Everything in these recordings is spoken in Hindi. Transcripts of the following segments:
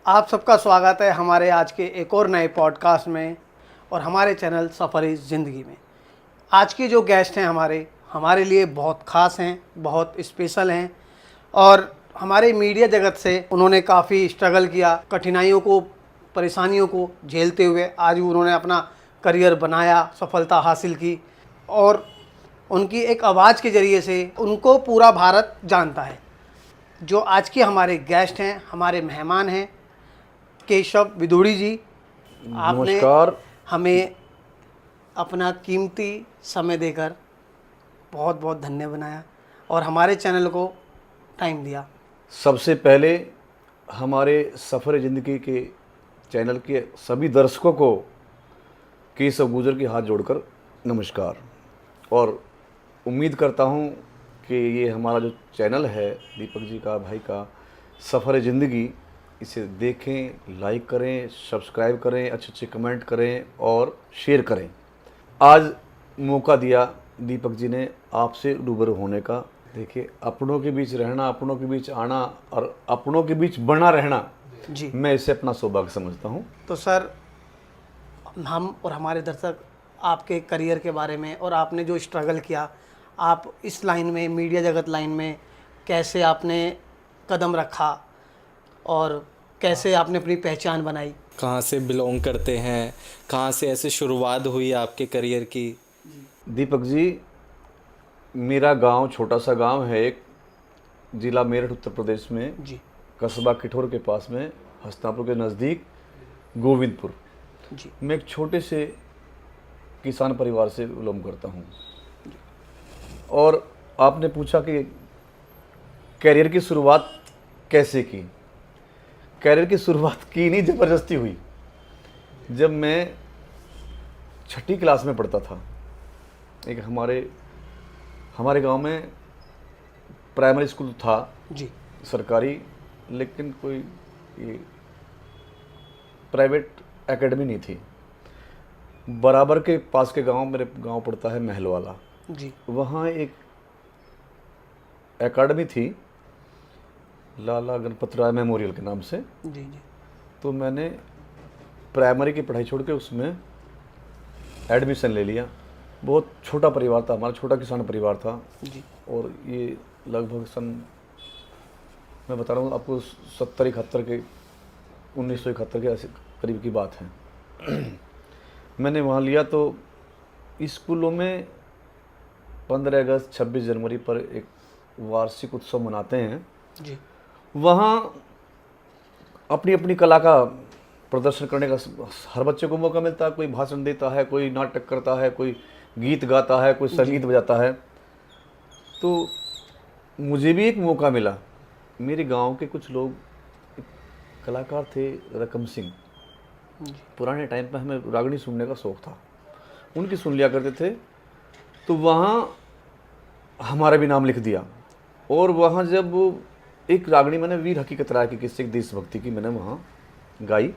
आप सबका स्वागत है हमारे आज के एक और नए पॉडकास्ट में और हमारे चैनल सफ़र ज़िंदगी में। आज के जो गेस्ट हैं हमारे लिए बहुत ख़ास हैं, बहुत स्पेशल हैं और हमारे मीडिया जगत से उन्होंने काफ़ी स्ट्रगल किया, कठिनाइयों को, परेशानियों को झेलते हुए आज उन्होंने अपना करियर बनाया, सफलता हासिल की और उनकी एक आवाज़ के ज़रिए से उनको पूरा भारत जानता है। जो आज के हमारे गेस्ट हैं, हमारे मेहमान हैं, केशव विदुड़ी जी। आपने नमस्कार। हमें अपना कीमती समय देकर बहुत बहुत धन्य बनाया और हमारे चैनल को टाइम दिया। सबसे पहले हमारे सफ़र ज़िंदगी के चैनल के सभी दर्शकों को केशव गुर्जर के हाथ जोड़कर नमस्कार और उम्मीद करता हूँ कि ये हमारा जो चैनल है दीपक जी का, भाई का, सफ़र ज़िंदगी, इसे देखें, लाइक करें, सब्सक्राइब करें, अच्छे अच्छे कमेंट करें और शेयर करें। आज मौका दिया दीपक जी ने आपसे रूबरू होने का। देखिए, अपनों के बीच रहना, अपनों के बीच आना और अपनों के बीच बना रहना जी, मैं इसे अपना सौभाग्य समझता हूँ। तो सर, हम और हमारे दर्शक आपके करियर के बारे में और आपने जो स्ट्रगल किया, आप इस लाइन में, मीडिया जगत लाइन में कैसे आपने कदम रखा और कैसे आपने अपनी पहचान बनाई, कहाँ से बिलोंग करते हैं, कहाँ से ऐसे शुरुआत हुई आपके करियर की? दीपक जी, मेरा गांव छोटा सा गांव है, एक ज़िला मेरठ उत्तर प्रदेश में, जी कस्बा किठौर के पास में, हस्तिनापुर के नज़दीक गोविंदपुर। जी मैं एक छोटे से किसान परिवार से बिलोंग करता हूँ। और आपने पूछा कि कैरियर की शुरुआत कैसे की। कैरियर की शुरुआत की नहीं, ज़बरदस्ती हुई। जब मैं छठी क्लास में पढ़ता था, एक हमारे गांव में प्राइमरी स्कूल था जी सरकारी, लेकिन कोई ये प्राइवेट एकेडमी नहीं थी। बराबर के पास के गांव, मेरे गांव पड़ता है महलवाला, जी वहाँ एक एकेडमी थी लाला गणपत राय मेमोरियल के नाम से। जी जी तो मैंने प्राइमरी की पढ़ाई छोड़ के उसमें एडमिशन ले लिया। बहुत छोटा परिवार था हमारा, छोटा किसान परिवार था। जी और ये लगभग सन, मैं बता रहा हूँ आपको, 70-71 के, 1971 के ऐसे करीब की बात है। मैंने वहाँ लिया तो स्कूलों में 15 अगस्त 26 जनवरी पर एक वार्षिक उत्सव मनाते हैं। जी वहाँ अपनी अपनी कला का प्रदर्शन करने का हर बच्चे को मौका मिलता है। कोई भाषण देता है, कोई नाटक करता है, कोई गीत गाता है, कोई संगीत बजाता है। तो मुझे भी एक मौका मिला। मेरे गांव के कुछ लोग, एक कलाकार थे रकम सिंह, पुराने टाइम पे हमें रागनी सुनने का शौक़ था, उनकी सुन लिया करते थे। तो वहाँ हमारा भी नाम लिख दिया और वहाँ जब एक रागनी मैंने वीर हकीकत राय की किस्से देशभक्ति की मैंने वहाँ गाई,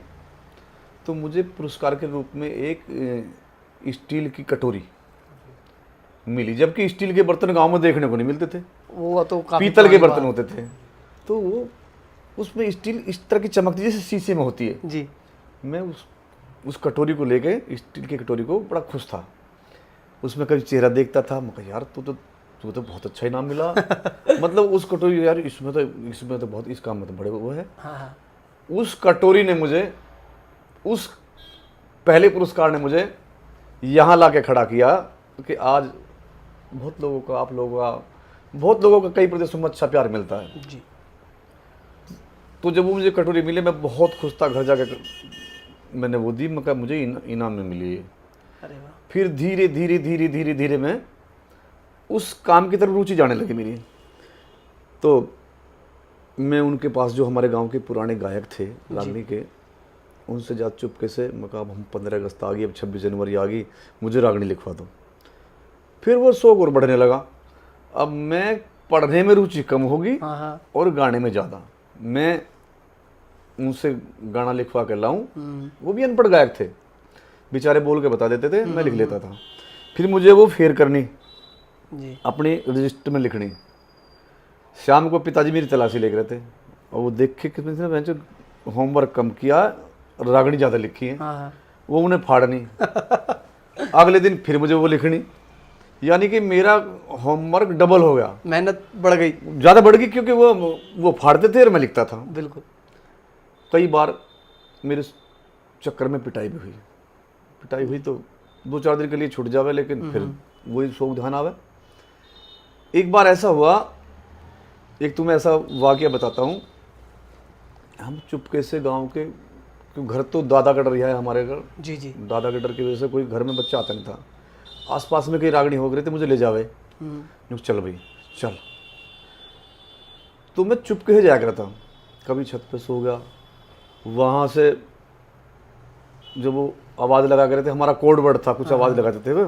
तो मुझे पुरस्कार के रूप में एक स्टील की कटोरी मिली। जबकि स्टील के बर्तन गांव में देखने को नहीं मिलते थे, वो तो काफी पीतल के पुरानी बर्तन बात। होते थे। तो वो उसमें स्टील इस तरह की चमकती जैसे शीशे में होती है। जी मैं उस कटोरी को लेके, स्टील की कटोरी को, बड़ा खुश था। उसमें कभी चेहरा देखता था, मैं कहा यार तू तो बहुत अच्छा इनाम मिला। मतलब उस कटोरी, यार इसमें तो बहुत, इस काम में तो बड़े वो है। हाँ हाँ उस कटोरी ने मुझे, उस पहले पुरस्कार ने मुझे यहाँ ला के खड़ा किया कि आज बहुत लोगों का, आप लोगों का, बहुत लोगों का कई प्रदेशों में अच्छा प्यार मिलता है। जी तो जब वो मुझे कटोरी मिले, मैं बहुत खुश था। घर जाकर मैंने वो दी, मैं कहा मुझे इनाम में मिली है। अरे वाह। फिर धीरे धीरे धीरे धीरे धीरे मैं उस काम की तरफ रुचि जाने लगी मेरी। तो मैं उनके पास, जो हमारे गांव के पुराने गायक थे रागनी के, उनसे जा चुपके से, मैं कहा हम 15 अगस्त आ गई, अब 26 जनवरी आ गई, मुझे रागनी लिखवा दो। फिर वो शौक और बढ़ने लगा। अब मैं पढ़ने में रुचि कम होगी हाँ हाँ और गाने में ज़्यादा। मैं उनसे गाना लिखवा कर लाऊं, वो भी अनपढ़ गायक थे, बेचारे बोल के बता देते थे, मैं लिख लेता था। फिर मुझे वो फेर करनी, जी अपने रजिस्टर में लिखनी। शाम को पिताजी मेरी तलाशी लेकर थे और वो देख के कितने होमवर्क कम किया, रागनी ज़्यादा लिखी है, हाँ वो उन्हें फाड़नी, अगले दिन फिर मुझे वो लिखनी, यानी कि मेरा होमवर्क डबल हो गया, मेहनत बढ़ गई। ज़्यादा बढ़ गई, क्योंकि वो फाड़ते थे और मैं लिखता था। बिल्कुल। कई बार मेरे चक्कर में पिटाई भी हुई, पिटाई हुई तो 2-4 दिन के लिए छूट जावे, लेकिन फिर वही शौक ध्यान आवे। एक बार ऐसा हुआ, एक तुम्हें ऐसा वाकया बताता हूँ। हम चुपके से गांव के, क्योंकि घर तो दादा का डर रिहा है हमारे घर, जी जी। दादा के डर की वजह से कोई घर में बच्चा आता नहीं था। आसपास में कहीं रागनी हो गई थी, मुझे ले जावे, चल भाई चल। तो मैं चुपके से जाया करता, कभी छत पे सो गया, वहाँ से जब वो आवाज़ लगा करे थे, हमारा कोड वर्ड था, कुछ आवाज़ लगाते थे वो,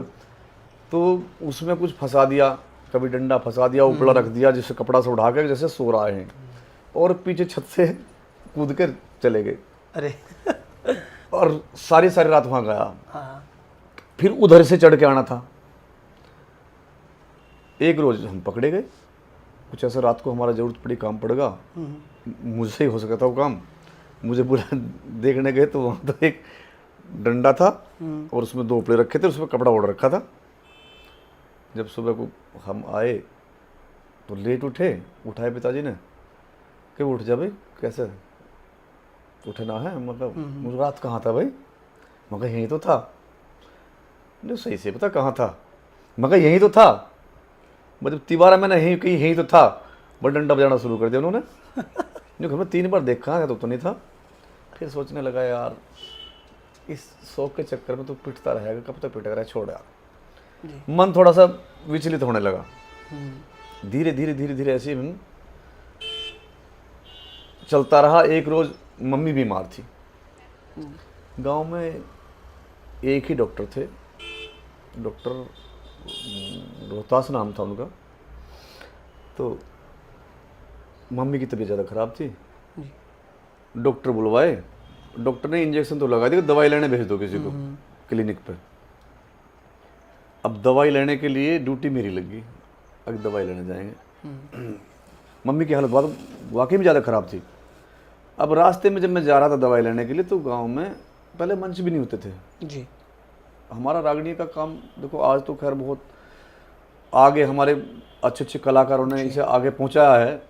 तो उसमें कुछ फंसा दिया, कभी डंडा फंसा दिया, ऊपर रख दिया, जिससे कपड़ा से उठा के जैसे सो रहा है, और पीछे छत से कूद कर चले गए। अरे और सारी रात वहाँ गया। हाँ। फिर उधर से चढ़ के आना था। एक रोज हम पकड़े गए, कुछ ऐसा रात को हमारा जरूरत पड़ी, काम पड़ेगा, मुझसे ही हो सका था वो काम, मुझे पूरा देखने गए तो वहाँ तो एक डंडा था और उसमें 2 उपले रखे थे, उसमें कपड़ा ओढ़ रखा था। जब सुबह को हम आए तो लेट उठाए पिताजी ने कि उठ जा भाई, कैसे उठना है, मतलब मुझे रात कहाँ था भाई, मगर यहीं तो था। नहीं सही से पता कहाँ था, मगर यहीं तो था, मतलब तिवारा मैंने यहीं तो था, बस डंडा बजाना शुरू कर दिया उन्होंने। जो घर में 3 बार देखा है तो नहीं था। फिर सोचने लगा यार इस शौक के चक्कर में तो पिटता रहेगा, कब तक पिटेगा, छोड़ यार। मन थोड़ा सा विचलित होने लगा। धीरे धीरे ऐसे ही चलता रहा। एक रोज मम्मी बीमार थी, गांव में एक ही डॉक्टर थे, डॉक्टर रोहतास नाम था उनका। तो मम्मी की तबीयत ज़्यादा ख़राब थी, डॉक्टर बुलवाए, डॉक्टर ने इंजेक्शन तो लगा दिया, दवाई लेने भेज दो किसी को क्लिनिक पे। अब दवाई लेने के लिए ड्यूटी मेरी लग गई, अब दवाई लेने जाएंगे। मम्मी की हालत वाकई में ज़्यादा ख़राब थी। अब रास्ते में जब मैं जा रहा था दवाई लेने के लिए, तो गांव में पहले मंच भी नहीं होते थे जी। हमारा रागनी का काम देखो आज तो खैर बहुत आगे, हमारे अच्छे कलाकारों ने इसे आगे पहुंचाया है।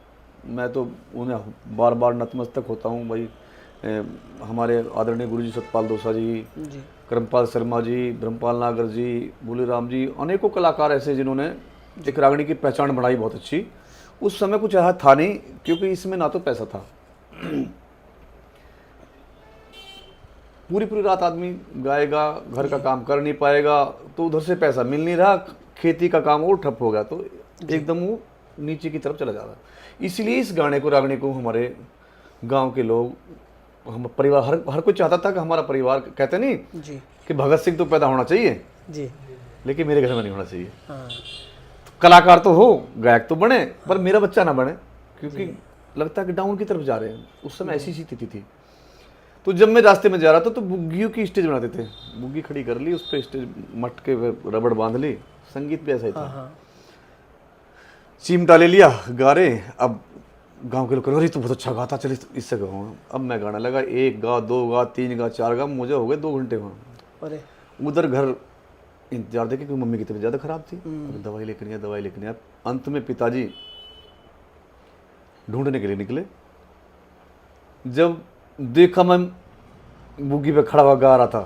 मैं तो उन्हें बार बार नतमस्तक होता हूं भाई। हमारे आदरणीय गुरुजी सतपाल दोसा जी, करमपाल शर्मा जी, ब्रह्मपाल नागर जी, बोलीराम जी, अनेकों कलाकार ऐसे जिन्होंने एक रागनी की पहचान बढ़ाई बहुत अच्छी। उस समय कुछ ऐसा था नहीं, क्योंकि इसमें ना तो पैसा था। पूरी रात आदमी गाएगा, घर का काम कर नहीं पाएगा, तो उधर से पैसा मिल नहीं रहा, खेती का काम और ठप हो गया, तो एकदम वो नीचे की तरफ चला जा रहा। इसलिए इस गाने को, रागनी को हमारे गांव के लोग, हम परिवार, हर कोई चाहता था कि हमारा परिवार, कहते नहीं जी कि भगत सिंह तो पैदा होना चाहिए जी, लेकिन मेरे घर में नहीं होना चाहिए। हाँ। कलाकार तो हो, गायक तो बने, पर मेरा बच्चा ना बने, क्योंकि लगता है कि डाउन की तरफ जा रहे हैं। उस समय ऐसी सी स्थिति थी। तो जब मैं रास्ते में जा रहा था तो बुग्गियों की स्टेज बनाते थे, बुग्गी खड़ी कर ली, उस पर स्टेज मटके रबड़ बांध ली, संगीत भी ऐसा ही था। चिमटा ले लिया, गा रहे। अब गांव के लोग कह रहे तू बहुत अच्छा गाता, चल इससे गाऊँ। अब मैं गाने लगा, 1 गा, 2 गा, 3 गा, 4 गा, मुझे हो गए 2 घंटे वहाँ। अरे उधर घर इंतजार देखे, क्योंकि मम्मी की तबीयत ज़्यादा खराब थी, दवाई लेकर है। अंत में पिताजी ढूंढने के लिए निकले। जब देखा मैं बुग्गी पे खड़ा हुआ गा रहा था,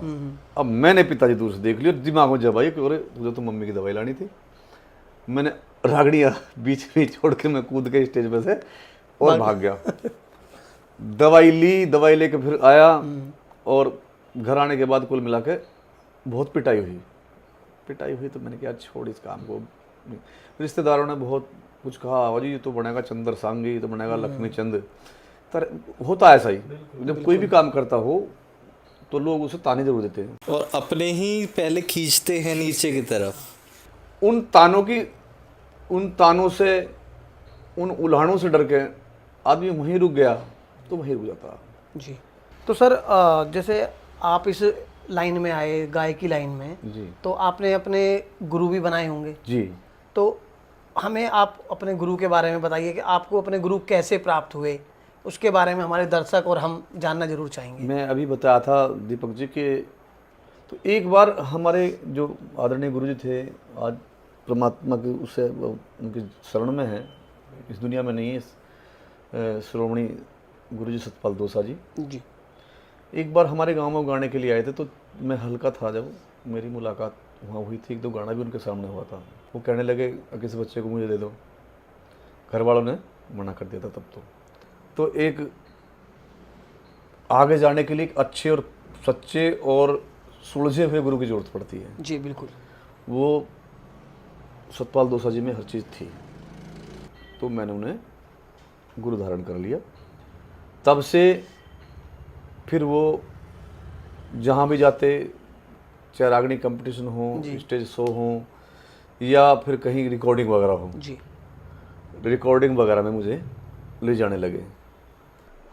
अब मैंने पिताजी दूर से देख लिया, दिमाग में जब आई कि अरे तुझे तो मम्मी की दवाई लानी थी। मैंने रागड़ी बीच में छोड़ के मैं कूद के स्टेज पे से और भाग गया। दवाई ली, दवाई लेके फिर आया, और घर आने के बाद कुल मिला के बहुत पिटाई हुई। तो मैंने कहा छोड़ इस काम को। रिश्तेदारों ने बहुत कुछ कहा, अजी ये तो बनेगा चंद्र सांगी, तो बनेगा लक्ष्मी चंद। तर होता है ऐसा ही, जब कोई भी काम करता हो तो लोग उसे ताने जरूर देते हैं, और अपने ही पहले खींचते हैं नीचे की तरफ। उन तानों से, उन उल्हाड़ों से डर के आदमी वहीं रुक गया तो वहीं रुक जाता। जी। तो सर जैसे आप इस लाइन में आए, गायकी लाइन में जी, तो आपने अपने गुरु भी बनाए होंगे जी। तो हमें आप अपने गुरु के बारे में बताइए कि आपको अपने गुरु कैसे प्राप्त हुए, उसके बारे में हमारे दर्शक और हम जानना जरूर चाहेंगे। मैं अभी बताया था दीपक जी के, तो एक बार हमारे जो आदरणीय गुरु जी थे, आज परमात्मा के उससे उनके शरण में हैं, इस दुनिया में नहीं है, श्रोमणी गुरु जी सतपाल दोसा जी। जी। एक बार हमारे गांव में गाने के लिए आए थे, तो मैं हल्का था, जब मेरी मुलाकात वहाँ हुई थी, एक दो गाना भी उनके सामने हुआ था। वो कहने लगे किसी बच्चे को मुझे दे दो, घर वालों ने मना कर दिया था तब तो एक आगे जाने के लिए एक अच्छे और सच्चे और सुलझे हुए गुरु की जरूरत पड़ती है। जी बिल्कुल। वो सतपाल दोसा जी में हर चीज़ थी, तो मैंने उन्हें गुरु धारण कर लिया। तब से फिर वो जहाँ भी जाते, चाहे रागनी कंपटीशन हो, स्टेज शो हो, या फिर कहीं रिकॉर्डिंग वगैरह हो, जी। रिकॉर्डिंग वगैरह में मुझे ले जाने लगे।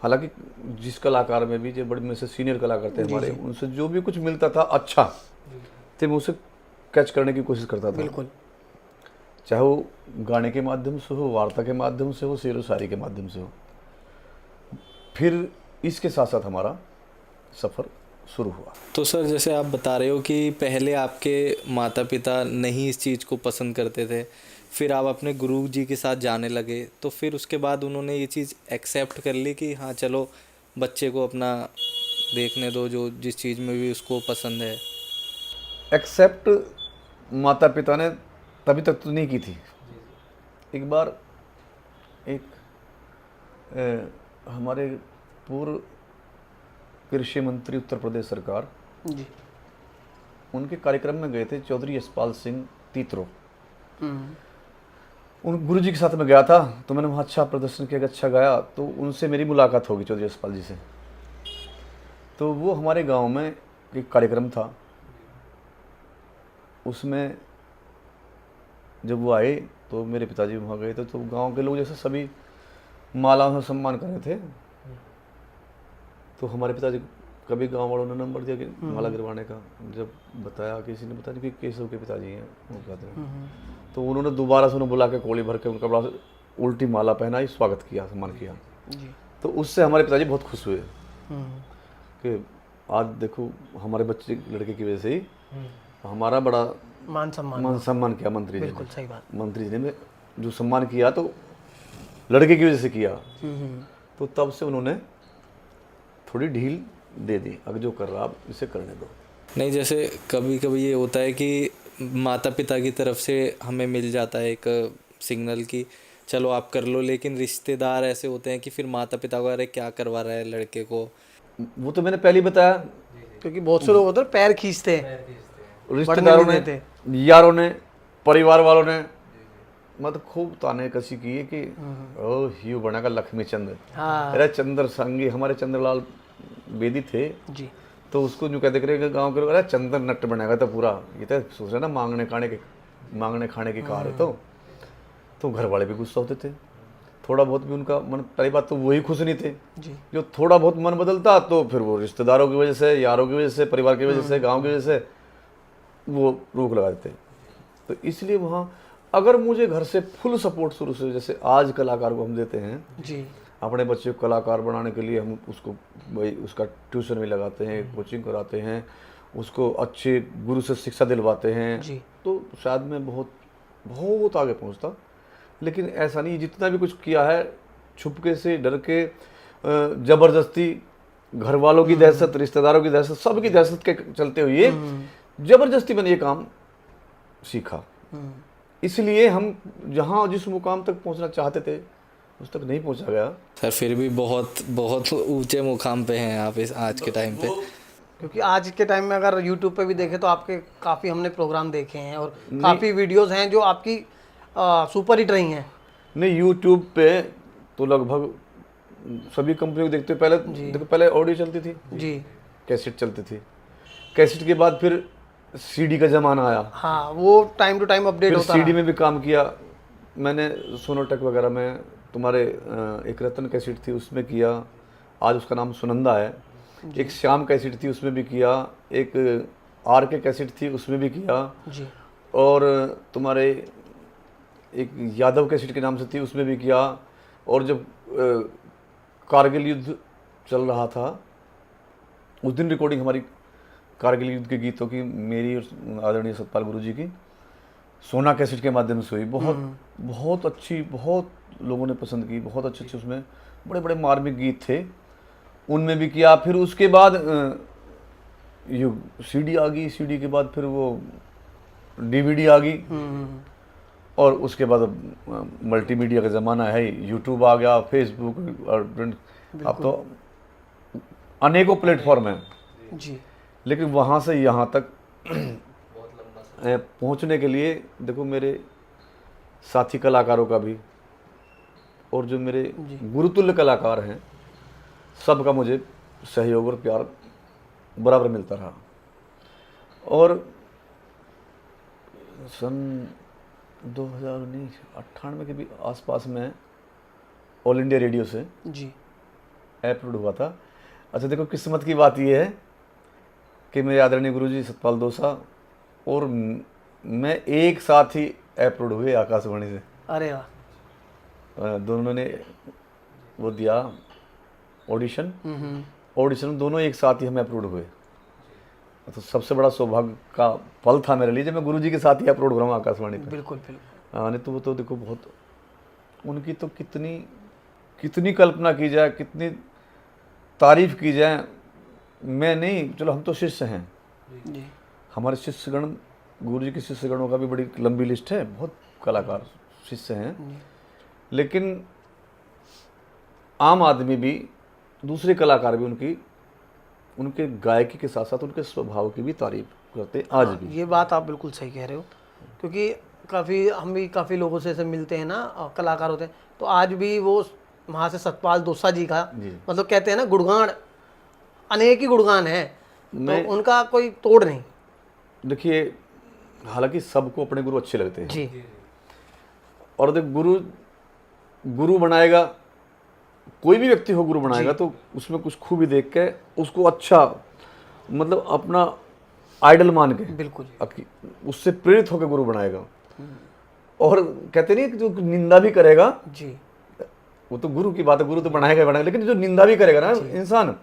हालांकि जिस कलाकार में भी, जो बड़े में से सीनियर कलाकार थे हमारे, उनसे जो भी कुछ मिलता था अच्छा, तो मैं उसे कैच करने की कोशिश करता था। बिल्कुल। चाहे वो गाने के माध्यम से हो, वार्ता के माध्यम से हो, शेर व शायरी के माध्यम से हो। फिर इसके साथ साथ हमारा सफ़र शुरू हुआ। तो सर, जैसे आप बता रहे हो कि पहले आपके माता पिता नहीं इस चीज़ को पसंद करते थे, फिर आप अपने गुरु जी के साथ जाने लगे, तो फिर उसके बाद उन्होंने ये चीज़ एक्सेप्ट कर ली कि हाँ चलो बच्चे को अपना देखने दो, जो जिस चीज़ में भी उसको पसंद है। एक्सेप्ट माता पिता ने तभी तक तो नहीं की थी। एक बार हमारे पूर्व कृषि मंत्री उत्तर प्रदेश सरकार, जी। उनके कार्यक्रम में गए थे, चौधरी यशपाल सिंह तीतरो। उन गुरु जी के साथ में गया था, तो मैंने वहाँ अच्छा प्रदर्शन किया, अच्छा गाया, तो उनसे मेरी मुलाकात होगी चौधरी यशपाल जी से। तो वो हमारे गांव में एक कार्यक्रम था, उसमें जब वो आए तो मेरे पिताजी वहाँ गए थे, तो गांव के लोग जैसे सभी मालाओं से सम्मान कर रहे थे। तो हमारे पिताजी कभी गांव वालों ने नंबर दिया कि माला गिरवाने का, जब बताया, किसी ने बताया कि केशव के पिताजी हैं वो कहते हैं, तो उन्होंने दोबारा से उन्हें बुला के कोली भर के उनका बड़ा उल्टी माला पहनाई, स्वागत किया, सम्मान किया। तो उससे हमारे पिताजी बहुत खुश हुए कि आज देखो हमारे बच्चे लड़के की वजह से ही हमारा बड़ा मान सम्मान किया मंत्री जी ने। बिल्कुल सही बात। मंत्री जी ने जो सम्मान किया तो लड़के की वजह से किया। तो तब से उन्होंने थोड़ी ढील दे दी, अब जो कर रहा आप इसे करने दो। नहीं, जैसे कभी कभी ये होता है कि माता पिता की तरफ से हमें मिल जाता है एक सिग्नल कि चलो आप कर लो, लेकिन रिश्तेदार ऐसे होते हैं कि फिर माता पिता को अरे क्या करवा रहा है लड़के को। वो तो मैंने पहले ही बताया, क्योंकि बहुत से लोग होते हैं पैर खींचते हैं, रिश्तेदारों ने, यारों ने, परिवार वालों ने मतलब खूब ताने कसी की है कि ओ ह्यू बनेगा लक्ष्मी चंद्र। हाँ। अरे चंद्र संगी हमारे चंद्रलाल बेदी थे जी। तो उसको जो कहते रहे गाँव के लोग, अरे चंद्र नट बनेगा तो पूरा, ये तो सोच रहे ना मांगने खाने की कार है। तो घर वाले भी गुस्सा होते थे, थोड़ा बहुत भी उनका मन, पहली बात तो वही खुश नहीं थे जी। जो थोड़ा बहुत मन बदलता तो फिर वो रिश्तेदारों की वजह से, यारों की वजह से, परिवार की वजह से, गाँव की वजह से वो रोक लगा देते। तो इसलिए वहाँ अगर मुझे घर से फुल सपोर्ट शुरू से, जैसे आज कलाकार को हम देते हैं जी, अपने बच्चे को कलाकार बनाने के लिए, हम उसको भाई उसका ट्यूशन भी लगाते हैं, कोचिंग कराते हैं, उसको अच्छे गुरु से शिक्षा दिलवाते हैं जी। तो शायद मैं बहुत बहुत आगे पहुंचता। लेकिन ऐसा नहीं, जितना भी कुछ किया है छुपके से, डर के, ज़बरदस्ती, घर वालों की दहशत, रिश्तेदारों की दहशत, सबकी दहशत के चलते हुए ज़बरदस्ती मैंने ये काम सीखा। इसलिए हम जहाँ जिस मुकाम तक पहुँचना चाहते थे उस तक नहीं पहुँचा गया। सर फिर भी बहुत बहुत ऊंचे मुकाम पे हैं आप इस आज के टाइम पे। क्योंकि आज के टाइम में अगर YouTube पे भी देखें तो आपके काफ़ी हमने प्रोग्राम देखे हैं और काफ़ी वीडियोस हैं जो आपकी सुपर हिट रही हैं। नहीं, YouTube पे तो लगभग सभी कंपनियों को देखते पहले। देखो पहले ऑडियो चलती थी जी, कैसेट चलती थी, कैसेट के बाद फिर सीडी का ज़माना आया। हाँ, वो टाइम टू टाइम अपडेट होता सीडी में भी काम किया मैंने, सोनोटेक वगैरह में। तुम्हारे एक रतन कैसेट थी उसमें किया, आज उसका नाम सुनंदा है। एक श्याम कैसेट थी उसमें भी किया, एक आर के कैसेट थी उसमें भी किया जी। और तुम्हारे एक यादव कैसेट के नाम से थी उसमें भी किया। और जब कारगिल युद्ध चल रहा था, उस दिन रिकॉर्डिंग हमारी कारगिल युद्ध के गीतों की, मेरी और आदरणीय सतपाल गुरु जी की सोना कैसेट के माध्यम से हुई। बहुत अच्छी, बहुत लोगों ने पसंद की, बहुत अच्छे अच्छे उसमें बड़े बड़े मार्मिक गीत थे, उनमें भी किया। फिर उसके बाद ये सीडी आ गई, सीडी के बाद फिर वो डीवीडी आ गई, और उसके बाद अब मल्टीमीडिया का ज़माना है, यूट्यूब आ गया, फेसबुक और अब तो अनेकों प्लेटफॉर्म हैं जी। लेकिन वहाँ से यहाँ तक पहुँचने के लिए देखो मेरे साथी कलाकारों का भी और जो मेरे गुरुतुल्य कलाकार हैं सबका मुझे सहयोग और प्यार बराबर मिलता रहा। और सन 2019-98 के भी आसपास में ऑल इंडिया रेडियो से जी अपलोड हुआ था। अच्छा देखो किस्मत की बात यह है कि मेरे आदरणीय गुरुजी सतपाल दोसा और मैं एक साथ ही अपलोड हुए आकाशवाणी से। अरे वाह। दोनों ने वो दिया ऑडिशन, ऑडिशन में दोनों एक साथ ही हम अपलोड हुए। तो सबसे बड़ा सौभाग्य का पल था मेरे लिए जब मैं गुरुजी के साथ ही अपलोड हो रहा हूँ आकाशवाणी पे। बिल्कुल बिल्कुल। हाँ, नहीं तो वो तो देखो बहुत, उनकी तो कितनी कितनी कल्पना की जाए, कितनी तारीफ की जाए। मैं नहीं, चलो हम तो शिष्य हैं, जी हमारे शिष्यगण, गुरुजी के शिष्यगणों का भी बड़ी लंबी लिस्ट है, बहुत कलाकार शिष्य हैं। लेकिन आम आदमी भी, दूसरे कलाकार भी उनके गायकी के साथ साथ उनके स्वभाव की भी तारीफ करते आज भी। ये बात आप बिल्कुल सही कह रहे हो, क्योंकि हम भी काफ़ी लोगों से ऐसे मिलते हैं ना, कलाकार होते हैं, तो आज भी वो वहाँ से सतपाल दोसा जी का मतलब कहते हैं ना गुणगान, अनेक ही गुणगान है, तो उनका कोई तोड़ नहीं। देखिए हालांकि सबको अपने गुरु अच्छे लगते हैं जी, और देख गुरु बनाएगा, कोई भी व्यक्ति हो गुरु बनाएगा तो उसमें कुछ खूबी देख के उसको अच्छा, मतलब अपना आइडल मान के, बिल्कुल उससे प्रेरित होकर गुरु बनाएगा। और कहते नहीं कि जो निंदा भी करेगा जी, वो तो गुरु की बात है, गुरु तो बनाएगा ही बनाएगा, लेकिन जो निंदा भी करेगा ना इंसान,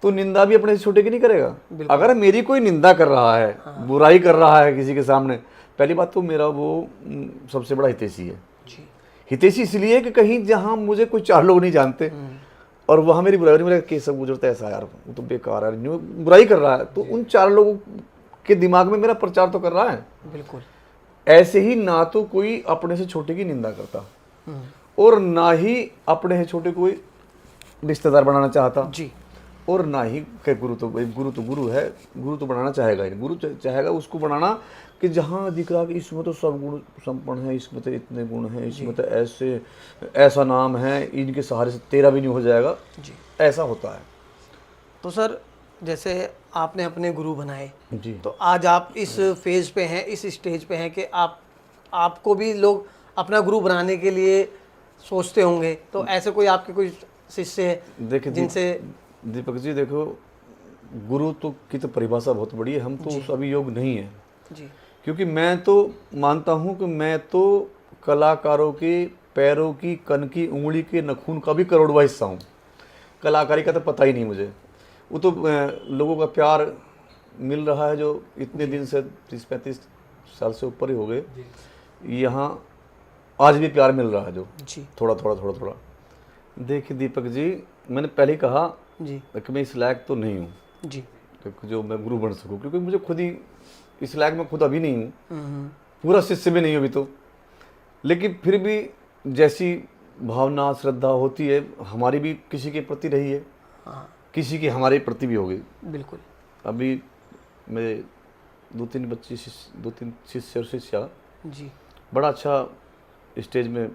तो निंदा भी अपने से छोटे की नहीं करेगा। अगर मेरी कोई निंदा कर रहा है, बुराई कर रहा है किसी के सामने, पहली बात तो मेरा वो सबसे बड़ा हितैषी है। हितैषी इसलिए कि कहीं जहाँ मुझे कोई चार लोग नहीं जानते और वहाँ मेरी बुराई, मेरा केसव गुजरता है ऐसा, यार वो तो बेकार है, बुराई कर रहा है, तो उन चार लोगों के दिमाग में मेरा प्रचार तो कर रहा है। बिल्कुल ऐसे ही ना तो कोई अपने से छोटे की निंदा करता और ना ही अपने से छोटे कोई रिश्तेदार बनाना चाहता जी, और ना ही कि गुरु तो गुरु है, गुरु तो बनाना चाहेगा ही, गुरु चाहेगा उसको बनाना कि जहाँ दिख रहा कि इसमें तो सब गुण संपन्न है, इसमें तो इतने गुण हैं, इसमें तो ऐसा नाम है, इनके सहारे से तेरा भी नहीं हो जाएगा जी, ऐसा होता है। तो सर जैसे आपने अपने गुरु बनाए जी, तो आज आप इस फेज पे हैं, इस स्टेज पे हैं कि आपको भी लोग अपना गुरु बनाने के लिए सोचते होंगे, तो ऐसे कोई आपके कोई शिष्य है देखिए जिनसे? दीपक जी देखो, गुरु तो की तो परिभाषा बहुत बड़ी है, हम तो उस अभी योग नहीं है जी, क्योंकि मैं तो मानता हूँ कि मैं तो कलाकारों के पैरों की, कन की, उंगली के नखून का भी करोड़वा हिस्सा हूँ। कलाकारी का तो पता ही नहीं मुझे, वो तो लोगों का प्यार मिल रहा है जो इतने दिन से 30-35 साल से ऊपर ही हो गए, यहाँ आज भी प्यार मिल रहा है जो जी, थोड़ा। देखिए दीपक जी, मैंने पहले ही कहा जी कि मैं इस लायक तो नहीं हूँ जी, तो जो मैं गुरु बन सकूँ, क्योंकि मुझे खुद ही इस लायक मैं खुद अभी नहीं हूँ, पूरा शिष्य भी नहीं हूँ अभी तो। लेकिन फिर भी जैसी भावना श्रद्धा होती है हमारी भी किसी के प्रति रही है, किसी की हमारे प्रति भी हो गई। बिल्कुल। अभी मेरे 2-3 शिष्य और शिष्या जी, बड़ा अच्छा स्टेज में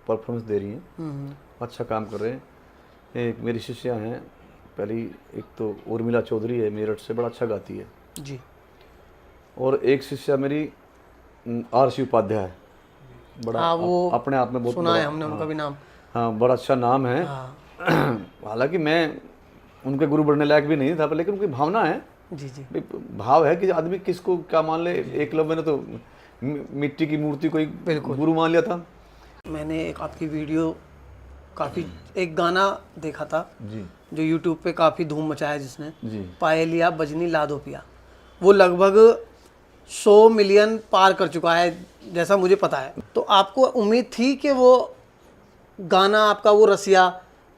परफॉर्मेंस दे रही हैं, अच्छा काम कर रहे हैं। एक मेरी शिष्या हैं, पहली एक तो उर्मिला चौधरी है, मेरठ से, बड़ा अच्छा गाती है जी, और एक शिष्या मेरी आरसी उपाध्याय है, बड़ा वो अपने आप में बहुत सुना है हमने उनका भी नाम। हाँ, बड़ा अच्छा नाम है। हालांकि मैं उनके गुरु बनने लायक भी नहीं था, लेकिन उनकी भावना है, जी जी, भाव है कि आदमी किसको क्या मान ले। एकलव्य ने तो मिट्टी की मूर्ति को ही गुरु मान लिया था। मैंने एक आपकी वीडियो काफ़ी एक गाना देखा था जी जो यूट्यूब पे काफ़ी धूम मचाया जिसने, जी। पाए लिया बजनी लादो पिया, वो लगभग 100 मिलियन पार कर चुका है जैसा मुझे पता है। तो आपको उम्मीद थी कि वो गाना आपका वो रसिया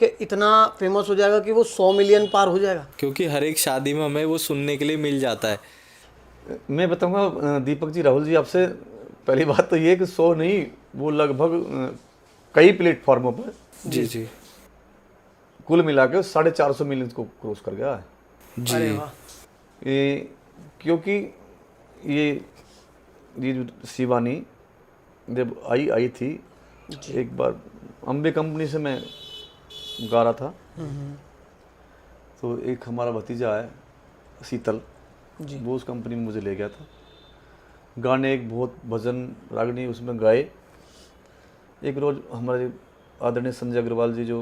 कि इतना फेमस हो जाएगा कि वो 100 मिलियन पार हो जाएगा? क्योंकि हर एक शादी में हमें वो सुनने के लिए मिल जाता है। मैं बताऊंगा दीपक जी, राहुल जी, आपसे पहली बात तो ये है कि 100 नहीं, वो लगभग कई प्लेटफॉर्मों पर जी जी कुल मिला के 450 मिलियन को क्रॉस कर गया है। अरे जी। वाह। ये क्योंकि ये जो शिवानी जब आई थी एक बार, अम्बे कंपनी से मैं गा रहा था, तो एक हमारा भतीजा है शीतल, जी वो उस कंपनी में मुझे ले गया था। गाने एक बहुत भजन रागनी उसमें गाए। एक रोज़ हमारे आदरणीय संजय अग्रवाल जी जो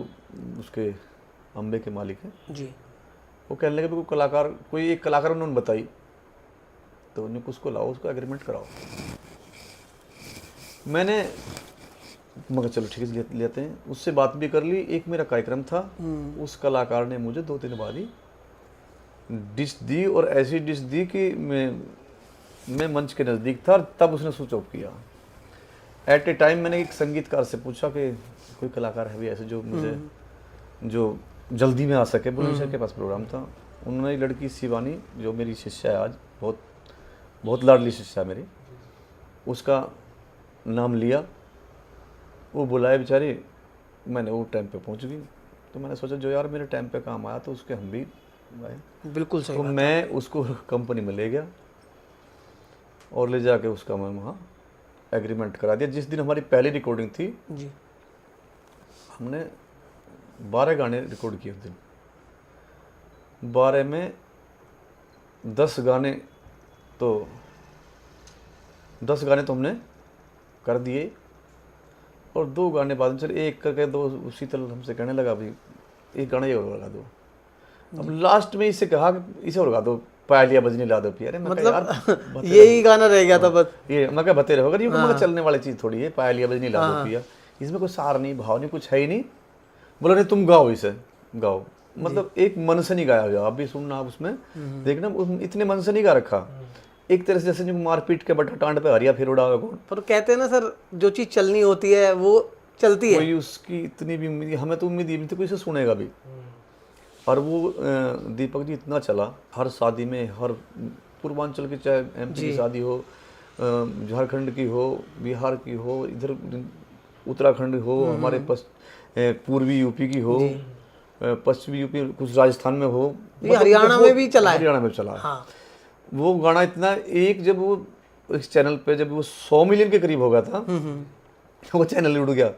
उसके अम्बे के मालिक हैं, जी वो कहने लगे कोई कलाकार, कोई एक कलाकार उन्होंने बताई, तो उन्हें उसको लाओ, उसका एग्रीमेंट कराओ। मैंने मगर चलो ठीक है लेते हैं, उससे बात भी कर ली। एक मेरा कार्यक्रम था, उस कलाकार ने मुझे 2-3 बार ही डिश दी, और ऐसी डिश दी कि मैं मंच के नज़दीक था, तब उसने स्विच ऑफ किया। एट ए टाइम मैंने एक संगीतकार से पूछा कि कोई कलाकार है भी ऐसे जो मुझे जो जल्दी में आ सके। बुलंदशहर के पास प्रोग्राम था, उन्होंने एक लड़की शिवानी जो मेरी शिष्या है आज, बहुत बहुत लाडली शिष्या है मेरी, उसका नाम लिया, वो बुलाए बेचारी, मैंने वो टाइम पे पहुंच गई। तो मैंने सोचा जो यार मेरे टाइम पे काम आया तो उसके हम भी आए। बिल्कुल सही तो बात। मैं उसको कंपनी में ले गया और ले जाके उसका मैं वहाँ एग्रीमेंट करा दिया। जिस दिन हमारी पहली रिकॉर्डिंग थी, जी हमने 12 गाने रिकॉर्ड किए उस दिन। 12 में 10 गाने तो 10 गाने तो हमने कर दिए, और 2 गाने बाद में चल एक करके 2 शीतल हमसे कहने लगा भाई एक गाना ये और लगा दो। अब लास्ट में इससे कहा कि इसे और गा दो, पायलिया बजनी ला दो पिया। मैं कहा, मतलब यही गाना रह गया था बस। ये मैं क्या बते रहोगे, ये मैं चलने वाली चीज़ थोड़ी है, पायलिया बजनी ला दो पिया, इसमें कोई सार नहीं, भाव नहीं, कुछ है ही नहीं। बोला नहीं तुम गाओ, इसे गाओ। मतलब एक मन से नहीं गाया गया। आप भी सुनना, आप उसमें देखना, इतने मन से नहीं गा रखा। एक तरह से जैसे जो मारपीट के बटा टांड पे हरिया फिर उड़ावे कौन। पर कहते हैं ना सर, जो चीज़ चलनी होती है वो चलती है। कोई उसकी इतनी भी उम्मीद, हमें तो उम्मीद ही नहीं थी कोई इसे सुनेगा भी। और वो दीपक जी इतना चला, हर शादी में, हर पूर्वांचल की, चाहे एमपी की शादी हो, झारखंड की हो, बिहार की हो, इधर उत्तराखंड हो, हमारे पूर्वी यूपी की हो, पश्चिमी यूपी, कुछ राजस्थान में हो, ये हरियाणा में भी चला है। हरियाणा में चला है। हाँ। वो गाना इतना, एक जब वो इस चैनल पे जब वो 100 मिलियन के करीब हो गया था, वो चैनल उड़ गया,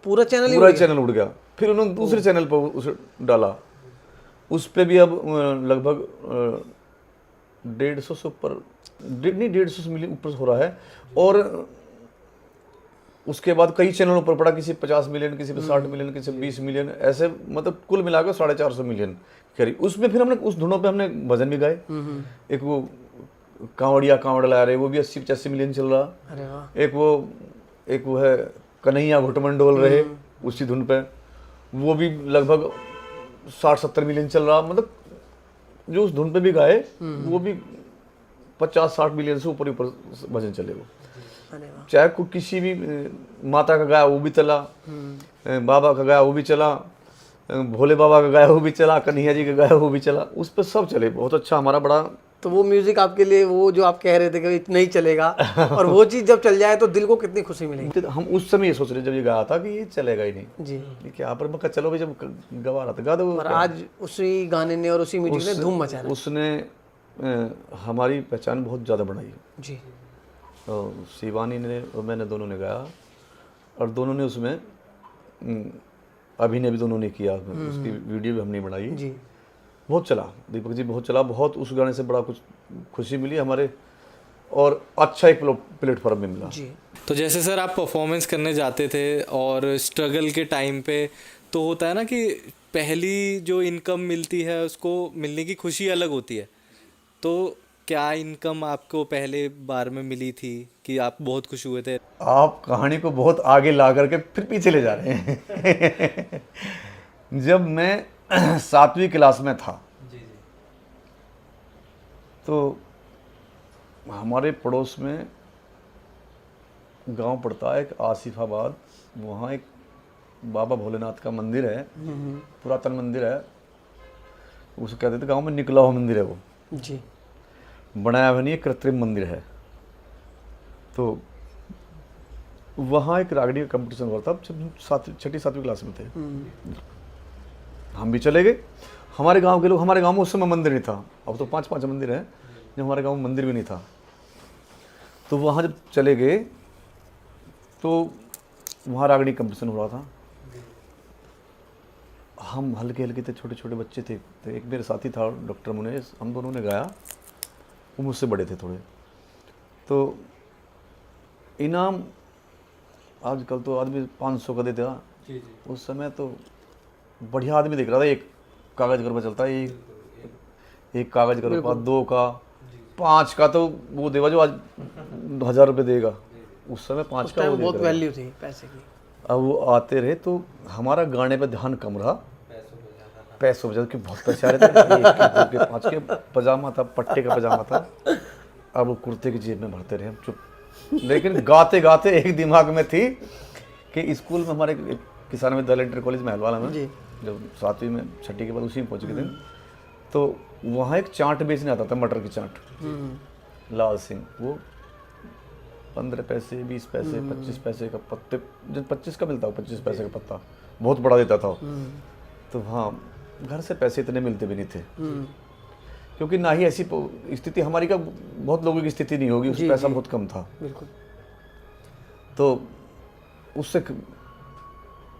पूरा चैनल ही पूरा चैनल उड़ गया। फिर उन्होंने दूसरे चैनल पर उसे डाला, उस पे भी अब लगभग 150 से ऊपर, नहीं 150 मिलियन ऊपर हो रहा है। और उसके बाद कई चैनलों पर पड़ा, किसी 50 मिलियन, किसी पे 60 मिलियन, किसी 20 मिलियन, ऐसे मतलब कुल मिलाकर 450 मिलियन करीब। उसमें फिर हमने उस धुनों पे हमने भजन भी गाए। एक वो कांवड़ ला रहे, वो भी 80-85 मिलियन चल रहा। अरे वाह। एक वो है कन्हैया घुटमन डोल रहे, उसी धुन पे, वो भी लगभग 60-70 मिलियन चल रहा। मतलब जो उस धुन पे भी गाए, वो भी 50-60 मिलियन से ऊपर भजन चले वो। अरे वाह। चाहे कोई किसी भी माता का गाया वो भी चला, बाबा का गाया वो भी चला, भोले बाबा का गाया वो भी चला, कन्हैया जी का गाया वो भी चला, उस पर सब चले। बहुत अच्छा हमारा बड़ा। तो वो म्यूजिक आपके लिए, वो जो आप कह रहे थे कि नहीं चलेगा, और वो चीज़ जब चल जाए तो दिल को कितनी खुशी मिलेगी। हम उस समय ये सोच रहे जब ये गाया था कि ये चलेगा ही नहीं जी। ये क्या, पर मैं कहा चलो भाई जब गवा रहा था गा दो। और आज उसी गाने ने और उसी म्यूजिक ने धूम मचा रहा उसने हमारी पहचान बहुत ज़्यादा बढ़ाई। है। जी। और शिवानी ने और मैंने दोनों ने गाया, और दोनों ने उसमें अभिनय भी दोनों ने किया, उसकी वीडियो भी हमने बनाई। जी। बहुत चला दीपक जी, बहुत चला। बहुत उस गाने से बड़ा कुछ खुशी मिली हमारे, और अच्छा एक प्लेटफॉर्म भी मिला। जी। तो जैसे सर आप परफॉर्मेंस करने जाते थे और स्ट्रगल के टाइम पे तो होता है ना कि पहली जो इनकम मिलती है उसको मिलने की खुशी अलग होती है, तो क्या इनकम आपको पहले बार में मिली थी कि आप बहुत खुश हुए थे? आप कहानी को बहुत आगे ला करके फिर पीछे ले जा रहे हैं। जब मैं 7वीं क्लास में था तो हमारे पड़ोस में गांव पड़ता है एक आसिफाबाद, वहाँ एक बाबा भोलेनाथ का मंदिर है, पुरातन मंदिर है, उसे कहते थे गांव में निकला हुआ मंदिर है वो जी। बनाया हुआ नहीं है, कृत्रिम मंदिर है। तो वहाँ एक रागड़ी का कंपटीशन हुआ था जब हम 6ठी-7वीं क्लास में थे। हम भी चले गए। हमारे गांव के लोग, हमारे गांव में उस समय मंदिर नहीं था, अब तो 5-5 मंदिर हैं, जब हमारे गांव में मंदिर भी नहीं था। तो वहाँ जब चले गए तो वहाँ रागड़ी कंपटीशन हो रहा था। हम हल्के हल्के थे, छोटे छोटे बच्चे थे। तो एक मेरे साथी था डॉक्टर मुनेश, हम दोनों ने गाया, वो मुझसे बड़े थे थोड़े। तो इनाम आजकल तो आदमी 500 का देता, उस समय तो बढ़िया आदमी दिख रहा था। एक कागज का रुपया चलता है, एक कागज का रुपया, 2 का, 5 का तो वो देगा जो आज 1000 रुपये देगा, उस समय 5 का वो बहुत देता है। वैल्यू थी पैसे की। अब वो आते रहे तो हमारा गाने पे ध्यान कम रहा, पैसों वजह के बहुत पैसे आ रहे थे। 1 के 2 के 5 के पजामा था, पट्टे का पजामा था। अब वो कुर्ते की जेब में भरते रहे हम चुप। लेकिन गाते गाते एक दिमाग में थी कि स्कूल में हमारे एक किसान विद्यालय इंटर कॉलेज में हलवाला में, जब 7वीं में 6ठी के बाद उसी में पहुँच गए थे, तो वहाँ एक चाट बेचने आता था, मटर की चाट, लाल सिंह। वो 15 पैसे, 20 पैसे, 25 पैसे का पत्ते, जब 25 का मिलता हो, 25 पैसे का पत्ता बहुत बड़ा देता था। तो हाँ, घर से पैसे इतने मिलते भी नहीं थे, क्योंकि ना ही ऐसी स्थिति हमारी का, बहुत लोगों की स्थिति नहीं होगी, उसमें पैसा बहुत कम था। बिल्कुल। तो उससे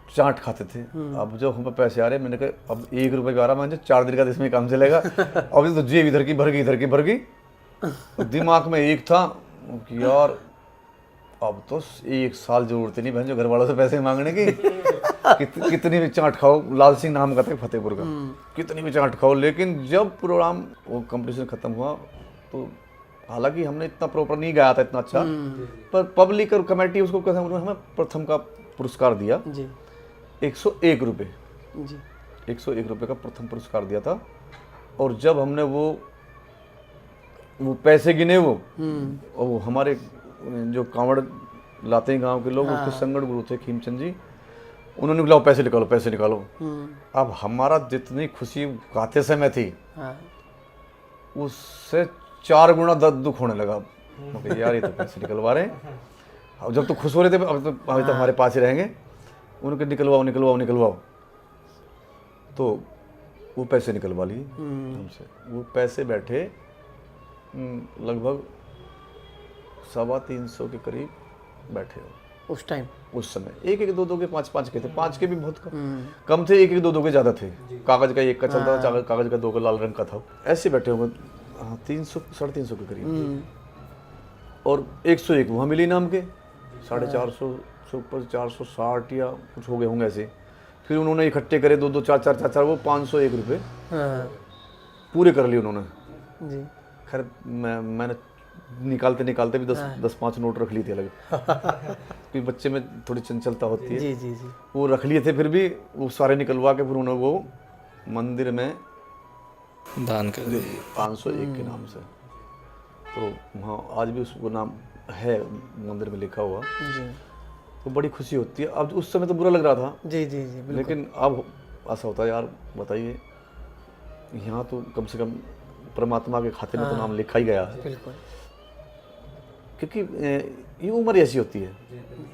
चाट खाते थे। अब जब हम पे पैसे आ रहे, मैंने कहा अब 1 रुपये का आ रहा, मैंने 4 दिन का इसमें काम चलेगा। अब तो जेब इधर की भर गई, इधर की भर गई। दिमाग में एक था कि यार अब तो 1 साल जरूरत नहीं बहन जो घर वालों से पैसे मांगने की। कितनी भी चाट खाओ, लाल सिंह नाम का था फतेहपुर का, कितनी भी चाट खाओ। लेकिन जब प्रोग्राम, वो कंपटीशन खत्म हुआ, तो हालांकि हमने इतना प्रॉपर नहीं गाया था, इतना अच्छा, पर पब्लिक और कमेटी उसको कहते हैं, हमें प्रथम का पुरस्कार दिया जी, 101 रुपये जी, 101 रुपये का प्रथम पुरस्कार दिया था। और जब हमने वो पैसे गिने, वो हमारे जो कांवड़ लाते हैं गांव के लोग, उसके संगठ गुरु थे खीमचंद जी, उन्होंने बोला पैसे निकालो, पैसे निकालो। अब हमारा जितनी खुशी गाते समय थी, उससे 4 गुना दुख होने लगा। यार ये तो पैसे निकलवा रहे हैं, अब जब तो खुश हो रहे थे, अब तो हमारे पास ही रहेंगे। उनके निकलवाओ निकलवाओ निकलवाओ, तो वो पैसे निकलवा लिए हमसे। वो पैसे बैठे लगभग 325 के करीब बैठे हो उस टाइम, उस समय। 1-1, 2-2 के, 5-5 के थे, 5 के भी बहुत कम थे, 1-1, 2-2 के ज़्यादा थे। कागज़ का 1 का चलता था, कागज़ का 2 का लाल रंग का था। ऐसे बैठे होंगे 300 350 के करीब। और 101 वहाँ मिली नाम के, 450 से ऊपर 460 या कुछ हो गए होंगे ऐसे। फिर उन्होंने इकट्ठे करे 2-2, 4-4, वो 501 रुपये पूरे कर लिए उन्होंने जी। खैर मैंने निकालते निकालते भी 10-5 नोट रख लिए थे अलग। क्योंकि बच्चे में थोड़ी चंचलता होती है, जी। वो रख लिए थे, फिर भी वो सारे निकलवा के फिर उन्होंने वो मंदिर में दान कर दिए 501 के नाम से। तो वहाँ आज भी उसको नाम है मंदिर में लिखा हुआ जी। तो बड़ी खुशी होती है। अब उस समय तो बुरा लग रहा था जी, लेकिन अब ऐसा होता है, यार बताइए, यहाँ तो कम से कम परमात्मा के खाते में तो नाम लिखा ही गया है। बिल्कुल। क्योंकि ये उम्र ऐसी होती है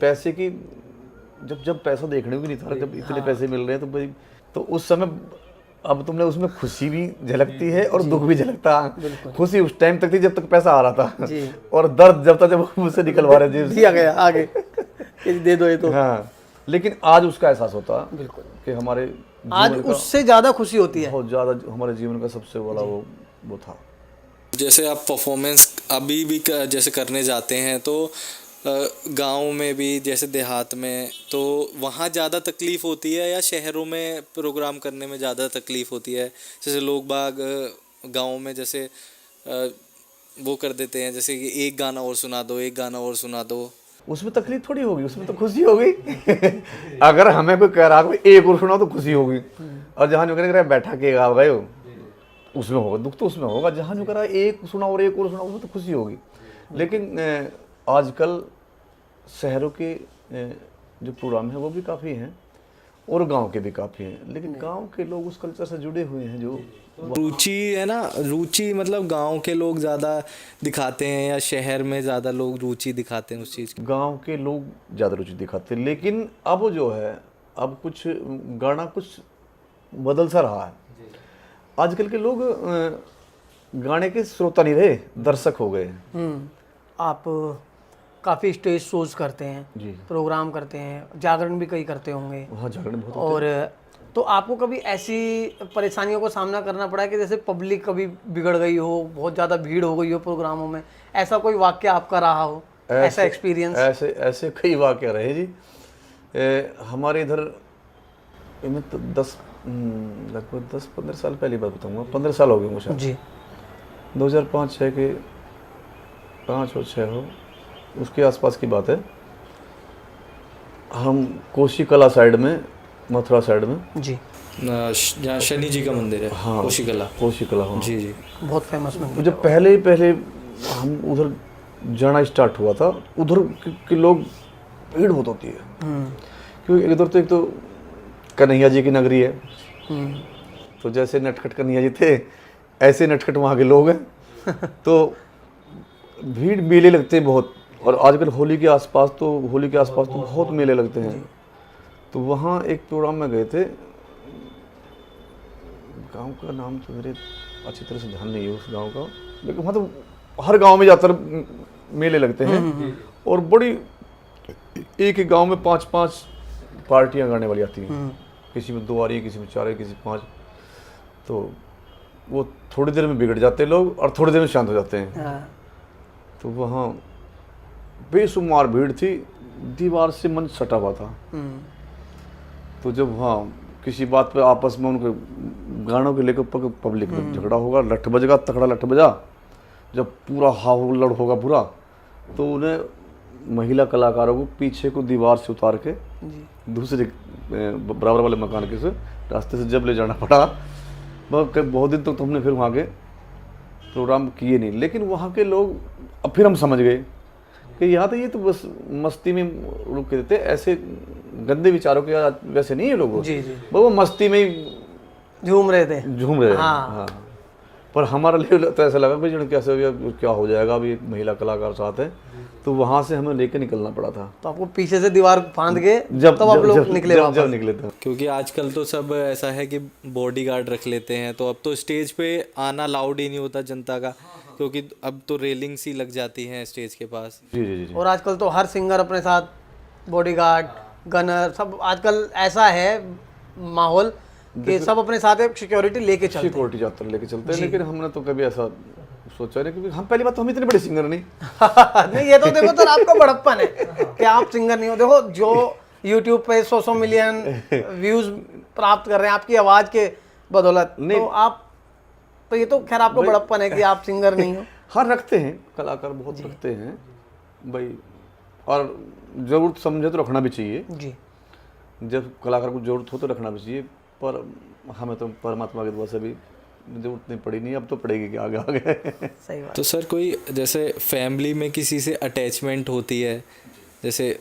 पैसे की, जब पैसा देखने भी नहीं था, जब इतने पैसे मिल रहे हैं तो भाई, तो उस समय अब तुमने उसमें खुशी भी झलकती है और दुख भी झलकता है। खुशी उस टाइम तक थी जब तक पैसा आ रहा था जी। और दर्द जब तक जब मुझसे निकलवा रहे थे, दिया गया आगे दे दो ये तो। हाँ, लेकिन आज उसका एहसास होता है बिल्कुल कि हमारे आज उससे ज़्यादा खुशी होती है, बहुत ज़्यादा। हमारे जीवन का सबसे बड़ा वो था। जैसे आप परफॉर्मेंस अभी भी जैसे करने जाते हैं, तो गांव में भी, जैसे देहात में, तो वहाँ ज़्यादा तकलीफ़ होती है या शहरों में प्रोग्राम करने में ज़्यादा तकलीफ़ होती है? जैसे लोग बाग गांव में जैसे वो कर देते हैं, जैसे कि एक गाना और सुना दो, एक गाना और सुना दो। उसमें तकलीफ थोड़ी होगी, उसमें तो खुशी होगी। अगर हमें कोई कह रहा है कि एक और सुनाओ तो खुशी होगी, और जहाँ जो कह रहा है बैठा के गा गए हो, उसमें होगा दुख, तो उसमें होगा। जहाँ जो कह रहा है एक सुनाओ और एक और सुनाओ, उसमें तो खुशी होगी। लेकिन आजकल शहरों के जो प्रोग्राम हैं वो भी काफ़ी हैं और गांव के भी काफ़ी हैं, लेकिन गांव के लोग उस कल्चर से जुड़े हुए हैं जो रुचि है ना, रुचि मतलब गांव के लोग ज़्यादा दिखाते हैं या शहर में ज़्यादा लोग रुचि दिखाते हैं उस चीज़ की? गांव के लोग ज़्यादा रुचि दिखाते हैं। लेकिन अब जो है, अब कुछ गाना कुछ बदल सा रहा है। आजकल के लोग गाने के श्रोता नहीं रहे, दर्शक हो गए। आप काफ़ी स्टेज शोज करते हैं जी। प्रोग्राम करते हैं, जागरण भी कई करते होंगे, वहाँ झगड़े बहुत और तो आपको कभी ऐसी परेशानियों का सामना करना पड़ा है कि जैसे पब्लिक कभी बिगड़ गई हो, बहुत ज़्यादा भीड़ हो गई हो प्रोग्रामों में, ऐसा कोई वाक्य आपका रहा हो, ऐसा एक्सपीरियंस? ऐसे कई वाक़या रहे जी। हमारे इधर मैं तो लगभग 10-15 साल पहली बात बताऊंगा, 15 साल हो गए मुझे जी। 2005-6 के 5 और 6 हो, उसके आसपास की बात है। हम कोशी कला साइड में, मथुरा साइड में, जी। जहाँ शनि जी का मंदिर है, हाँ, कोशिकला। कोशिकला, हाँ जी जी, बहुत फेमस मंदिर। जब पहले हम उधर जाना स्टार्ट हुआ था, उधर के लोग भीड़ बहुत होती है, क्योंकि इधर तो एक तो कन्हैया जी की नगरी है, तो जैसे नटखट कन्हैया जी थे ऐसे नटखट वहाँ के लोग हैं। तो भीड़, मेले लगते हैं बहुत, और आजकल होली के आसपास तो बहुत मेले लगते हैं। तो वहाँ एक प्रोग्राम में गए थे, गांव का नाम तो मेरे अच्छी तरह से ध्यान नहीं है उस गांव का, लेकिन वहाँ तो हर गांव में ज़्यादातर मेले लगते हैं, और बड़ी एक ही गांव में 5-5 पार्टियां गाने वाली आती हैं। किसी में 2 आ रही है, किसी में 4 है, किसी में 5। तो वो थोड़ी देर में बिगड़ जाते हैं लोग और थोड़ी देर में शांत हो जाते हैं। तो वहाँ बेशुमार भीड़ थी, दीवार से मन सटा हुआ था। तो जब वहाँ किसी बात पे आपस में उनके गानों के लेकर पब्लिक में झगड़ा होगा, लठ बजेगा, तगड़ा लठ बजा, जब पूरा हाहुल्लड़ होगा पूरा, तो उन्हें महिला कलाकारों को पीछे को दीवार से उतार के दूसरे बराबर वाले मकान के से रास्ते से जब ले जाना पड़ा। बहुत दिन तक तो हमने फिर वहाँ के प्रोग्राम किए नहीं, लेकिन वहाँ के लोग, अब फिर हम समझ गए कि यहाँ तो ये तो बस मस्ती में रुक के देते, ऐसे गंदे विचारों के वैसे नहीं है लोग। जी जी, वो मस्ती में ही झूम रहे थे। हाँ। पर हमारा लिए तो ऐसा लगा कि कैसे हो गया, क्या हो जाएगा, अभी महिला कलाकार साथ है, तो वहाँ से हमें लेके निकलना पड़ा था। तो आपको पीछे से दीवार फांद के जब आप लोग निकले वापस? जब निकले थे। क्योंकि आजकल तो सब ऐसा है कि बॉडीगार्ड रख लेते हैं, तो अब तो स्टेज पे आना लाउड ही नहीं होता जनता का, क्योंकि अब तो रेलिंग सी लग जाती हैं स्टेज के पास। जी जी जी। और आजकल तो हर सिंगर अपने साथ बॉडीगार्ड, गनर, सब आजकल ऐसा है माहौल कि सब अपने साथ एक सिक्योरिटी लेके चलते हैं। सिक्योरिटी ज़्यादातर लेके चलते हैं, लेकिन हमने तो कभी ऐसा सोचा नहीं, क्योंकि हम पहली बात तो हम इतने बड़े सिंगर नहीं। नहीं, ये तो देखो सर आपका बड़प्पन है कि आप सिंगर नहीं हो। देखो जो YouTube पे 100 मिलियन व्यूज प्राप्त कर रहे हैं आपकी आवाज़ के बदौलत, तो आप, तो ये तो खैर आपका बड़प्पन है कि आप सिंगर नहीं हो। हाँ, रखते हैं कलाकार, बहुत रखते हैं भाई, और ज़रूरत समझे तो रखना भी चाहिए जी। जब कलाकार को ज़रूरत हो तो रखना भी चाहिए, पर हमें तो परमात्मा की दुआ से भी जरूरत नहीं पड़ी, नहीं अब तो पड़ेगी कि आगे आगे। सही बात। तो सर कोई जैसे फैमिली में किसी से अटैचमेंट होती है, जैसे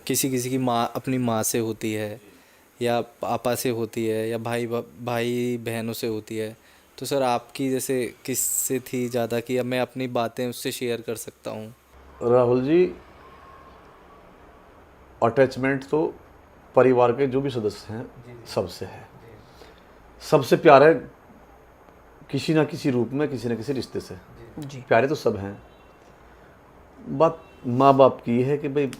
किसी की माँ अपनी माँ से होती है, या पापा से होती है, या भाई बहनों से होती है, तो सर आपकी जैसे किससे थी ज़्यादा कि अब मैं अपनी बातें उससे शेयर कर सकता हूँ? राहुल जी, अटैचमेंट तो परिवार के जो भी सदस्य हैं सबसे है, सबसे प्यार है किसी ना किसी रूप में, किसी न किसी रिश्ते से। जी। प्यारे तो सब हैं। बात माँ बाप की है कि भाई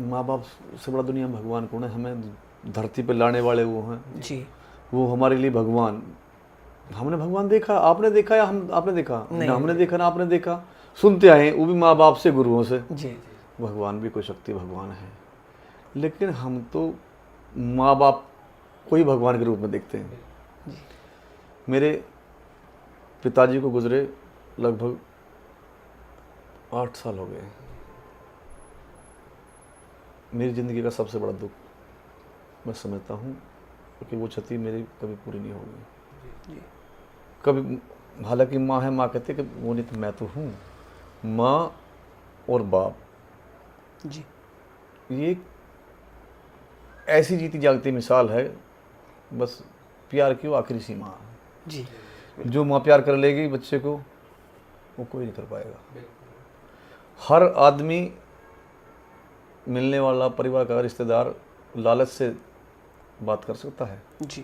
माँ बाप से बड़ा दुनिया में भगवान कौन है, हमें धरती पर लाने वाले वो हैं जी। वो हमारे लिए भगवान। हमने भगवान देखा, आपने देखा, या आपने देखा? ना हमने देखा ना आपने देखा, सुनते आए, वो भी माँ बाप से, गुरुओं से। जी। भगवान भी कोई शक्ति भगवान है, लेकिन हम तो माँ बाप को ही भगवान के रूप में देखते हैं। मेरे पिताजी को गुजरे लगभग 8 साल हो गए। मेरी ज़िंदगी का सबसे बड़ा दुख मैं समझता हूँ, क्योंकि वो क्षति मेरी कभी पूरी नहीं होगी। जी कभी, हालांकि माँ है, माँ कहती है कि वो नहीं तो मैं तो हूँ। माँ और बाप, जी ये एक ऐसी जीती जागती मिसाल है, बस प्यार की वो आखिरी सीमा है। जी जो माँ प्यार कर लेगी बच्चे को, वो कोई नहीं कर पाएगा। हर आदमी, मिलने वाला, परिवार का रिश्तेदार लालच से बात कर सकता है, जी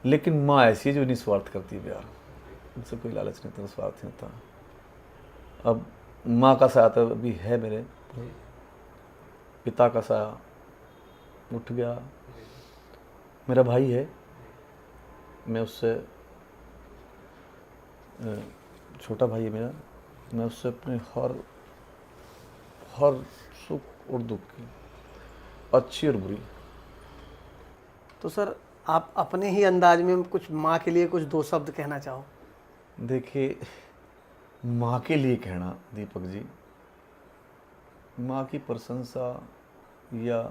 लेकिन माँ ऐसी है जो निस्वार्थ करती है प्यार। उनसे कोई लालच नहीं होता, स्वार्थ नहीं होता। अब माँ का साया तो अभी है मेरे, पिता का साया उठ गया। मेरा भाई है, मैं उससे, छोटा भाई है मेरा, मैं उससे अपने हर सुख और दुख की, अच्छी और बुरी। तो सर आप अपने ही अंदाज में कुछ माँ के लिए कुछ 2 शब्द कहना चाहो। देखिए, माँ के लिए कहना दीपक जी, माँ की प्रशंसा या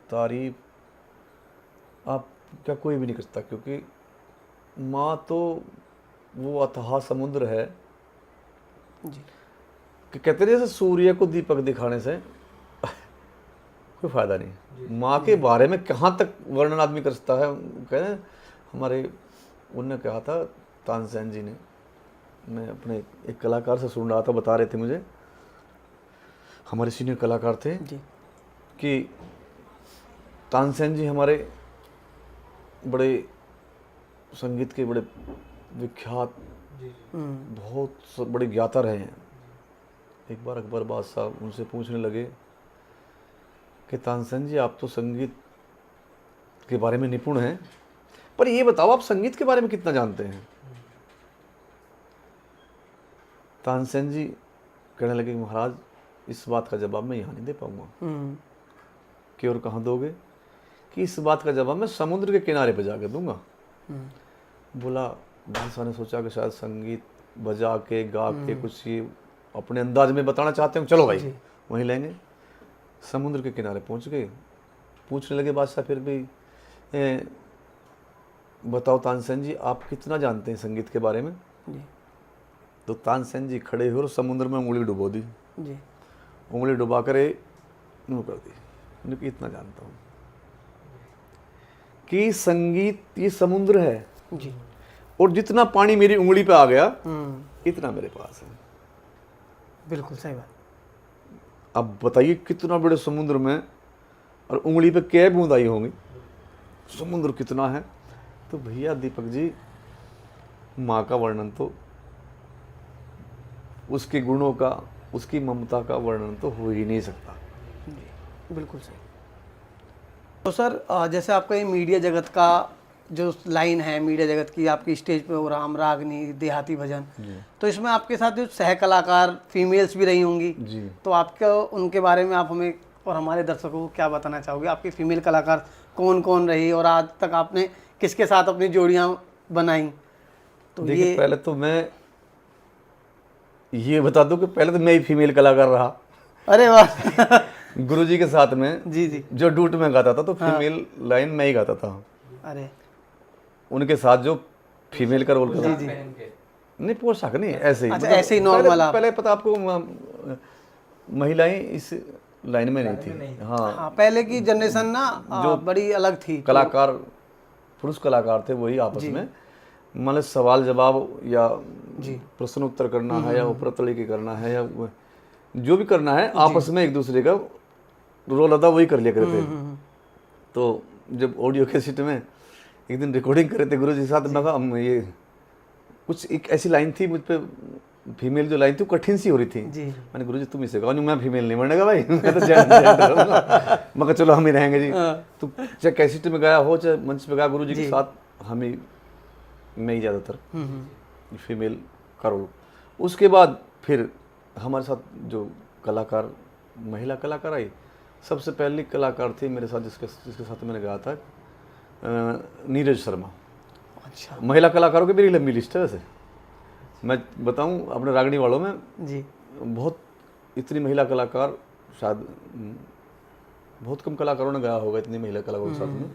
तारीफ आप क्या कोई भी नहीं कर सकता, क्योंकि माँ तो वो अथाह समुद्र है जी कि कहते हैं जैसे सूर्य को दीपक दिखाने से कोई फायदा नहीं। माँ के बारे में कहाँ तक वर्णन आदमी कर सकता है। कहते हैं हमारे, उनने कहा था तानसेन जी ने, मैं अपने एक कलाकार से सुन रहा था, बता रहे थे मुझे, हमारे सीनियर कलाकार थे, जी कि तानसेन जी हमारे बड़े संगीत के बड़े विख्यात, बहुत बड़े ज्ञाता रहे हैं। एक बार अकबर बादशाह उनसे पूछने लगे कि तानसेन जी, आप तो संगीत के बारे में निपुण हैं, पर ये बताओ आप संगीत के बारे में कितना जानते हैं। तानसेन जी कहने लगे, महाराज इस बात का जवाब मैं यहाँ नहीं दे पाऊंगा। कि और कहाँ दोगे? कि इस बात का जवाब मैं समुद्र के किनारे पे जाके दूंगा। बोला, बादशाह ने सोचा कि शायद संगीत बजा के गा के कुछ ये अपने अंदाज में बताना चाहते हो, चलो भाई वहीं लेंगे। समुद्र के किनारे पहुंच गए, पूछने लगे बादशाह फिर भी, बताओ तानसेन जी आप कितना जानते हैं संगीत के बारे में। तो तानसेन जी खड़े हुए और समुद्र में उंगली डुबो दी। जी उंगली डुबा कर यूं कर दी, उन्होंने इतना जानता हूँ कि संगीत ये समुद्र है जी और जितना पानी मेरी उंगली पे आ गया इतना मेरे पास है। बिल्कुल सही बात। अब बताइए कितना बड़े समुद्र में और उंगली पे क्या बूंद आई होंगी, समुद्र कितना है। तो भैया दीपक जी, माँ का वर्णन तो, उसके गुणों का, उसकी ममता का वर्णन तो हो ही नहीं सकता। जी बिल्कुल सही। तो सर जैसे आपका ये मीडिया जगत का जो लाइन है, मीडिया जगत की, आपकी स्टेज पे राम रागनी, देहाती भजन, तो इसमें आपके साथ जो सह कलाकार फीमेल्स भी रही होंगी जी। तो आपका उनके बारे में आप हमें और हमारे दर्शकों को क्या बताना चाहोगे? आपकी फीमेल कलाकार कौन कौन रही और आज तक आपने किसके साथ अपनी जोड़ियाँ बनाई? तो देखिए, ये पहले तो मैं ये बता दूं कि पहले तो मैं ही फीमेल कलाकार रहा। अरे वाह गुरुजी के साथ में जी जी जो डूट में गाता था तो फीमेल लाइन मैं ही गाता था। अरे उनके साथ जो फीमेल का रोल जी करता, जी नहीं पोशाक नहीं, ऐसे ही, अच्छा, मतलब ऐसे ही normal आप। पहले पता आपको महिलाएं इस लाइन में नहीं थी। हाँ, हाँ, पहले की जनरेशन ना जो बड़ी अलग थी। कलाकार, पुरुष कलाकार थे, वही आपस में मतलब सवाल जवाब या प्रश्न उत्तर करना है या उपरतली की करना है या जो भी करना है, आपस में एक दूसरे का रोल अदा वही कर लिया करते थे। तो जब ऑडियो कैसेट में एक दिन रिकॉर्डिंग कर रहे थे गुरु जी के साथ, मैं कहा हम ये कुछ एक ऐसी लाइन थी मुझ पे, फीमेल जो लाइन थी वो कठिन सी हो रही थी। मैंने गुरु जी तुम इसे कहा, मैं फीमेल नहीं बनने का भाई, मैं तो जेंडर रहूंगा। मैं कहा चलो हम ही रहेंगे जी। तो चाहे कैसेट में गाया हो चाहे मंच पे गाया, गुरु जी के साथ हम ही, मैं ही ज़्यादातर फीमेल का रोल। उसके बाद फिर हमारे साथ जो कलाकार, महिला कलाकार आई, सबसे पहली कलाकार थी मेरे साथ जिसके साथ मैंने गाया था, नीरज शर्मा। अच्छा महिला कलाकारों की मेरी लंबी लिस्ट है। वैसे मैं बताऊं अपने रागनी वालों में, जी, बहुत इतनी महिला कलाकार शायद बहुत कम कलाकारों ने गाया होगा इतनी महिला कलाकारों के साथ में।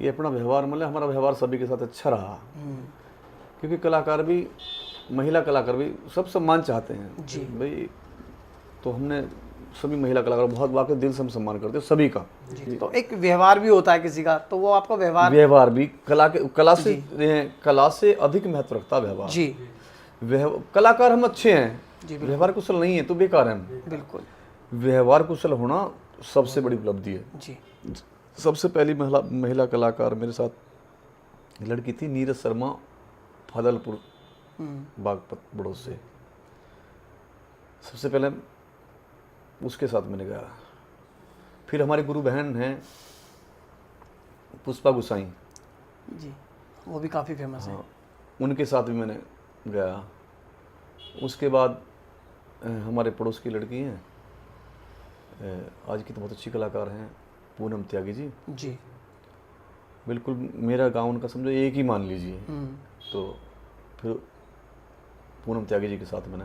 ये अपना व्यवहार मतलब हमारा व्यवहार सभी के साथ अच्छा रहा, क्योंकि कलाकार भी, महिला कलाकार भी सब सम्मान चाहते हैं जी। भाई। तो हमने सभी महिला कलाकार बहुत वाकई दिल से हम सम्मान करते हैं सभी का। जी। तो एक व्यवहार भी होता है किसी का, तो वो आपका व्यवहार भी कला से अधिक महत्व रखता है व्यवहार। जी। कलाकार हम अच्छे हैं, जी, व्यवहार कुशल नहीं है तो बेकार है हम। बिल्कुल। व्यवहार कुशल होना सबसे बड़ी उपलब्धि है। जी। सबसे पहली महिला कलाकार मेरे साथ लड़की थी नीरज शर्मा, फदलपुर बागपत बड़ोद से। सबसे पहले उसके साथ मैंने गाया। फिर हमारी गुरु बहन हैं पुष्पा गुसाई जी, वो भी काफ़ी फेमस है। हाँ, उनके साथ भी मैंने गाया। उसके बाद हमारे पड़ोस की लड़की हैं, आज की तो बहुत अच्छी कलाकार हैं, पूनम त्यागी जी। जी। बिल्कुल मेरा गांव उनका समझो एक ही मान लीजिए। तो फिर पूनम त्यागी जी के साथ मैंने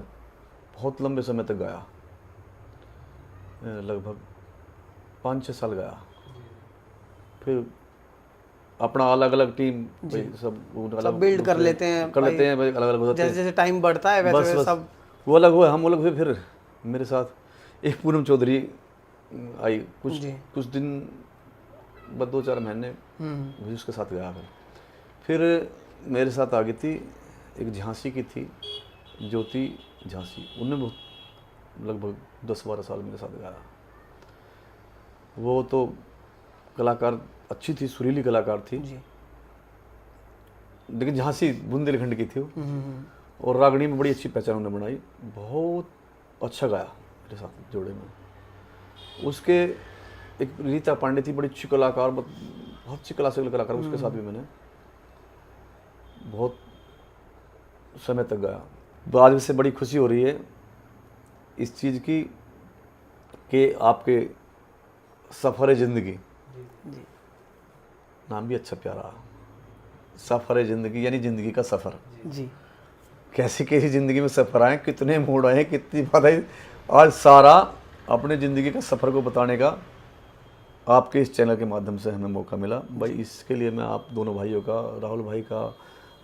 बहुत लंबे समय तक गाया, लगभग 5-6 साल गाया। फिर अपना अलग अलग टीम सब बिल्ड कर लेते हैं भाई, अलग अलग हो जाते हैं। जैसे जैसे टाइम बढ़ता है वैसे वैसे सब वो अलग हुए, हम अलग हुए। फिर मेरे साथ एक पूनम चौधरी आई, कुछ दिन बाद 2-4 महीने मुझे उसके साथ गया। फिर मेरे साथ आ गई थी एक झांसी की थी, ज्योति झांसी, उन्होंने बहुत लगभग 10-12 साल मेरे साथ गाया। वो तो कलाकार अच्छी थी, सुरीली कलाकार थी जी। लेकिन झांसी बुंदेलखंड की थी वो, और रागनी में बड़ी अच्छी पहचान उन्होंने बनाई। बहुत अच्छा गाया मेरे साथ जोड़े में। उसके एक रीता पांडे थी, बड़ी अच्छी कलाकार, बहुत अच्छी क्लासिकल कलाकार, उसके साथ भी मैंने बहुत समय तक गाया। तो आज से बड़ी खुशी हो रही है इस चीज़ की कि आपके सफ़र ज़िंदगी, नाम भी अच्छा प्यारा, सफ़र ज़िंदगी यानी ज़िंदगी का सफ़र जी। कैसी कैसी ज़िंदगी में सफ़र आए, कितने मोड़ आए, कितनी बात है। आज सारा अपने ज़िंदगी का सफ़र को बताने का आपके इस चैनल के माध्यम से हमें मौका मिला भाई। इसके लिए मैं आप दोनों भाइयों का, राहुल भाई का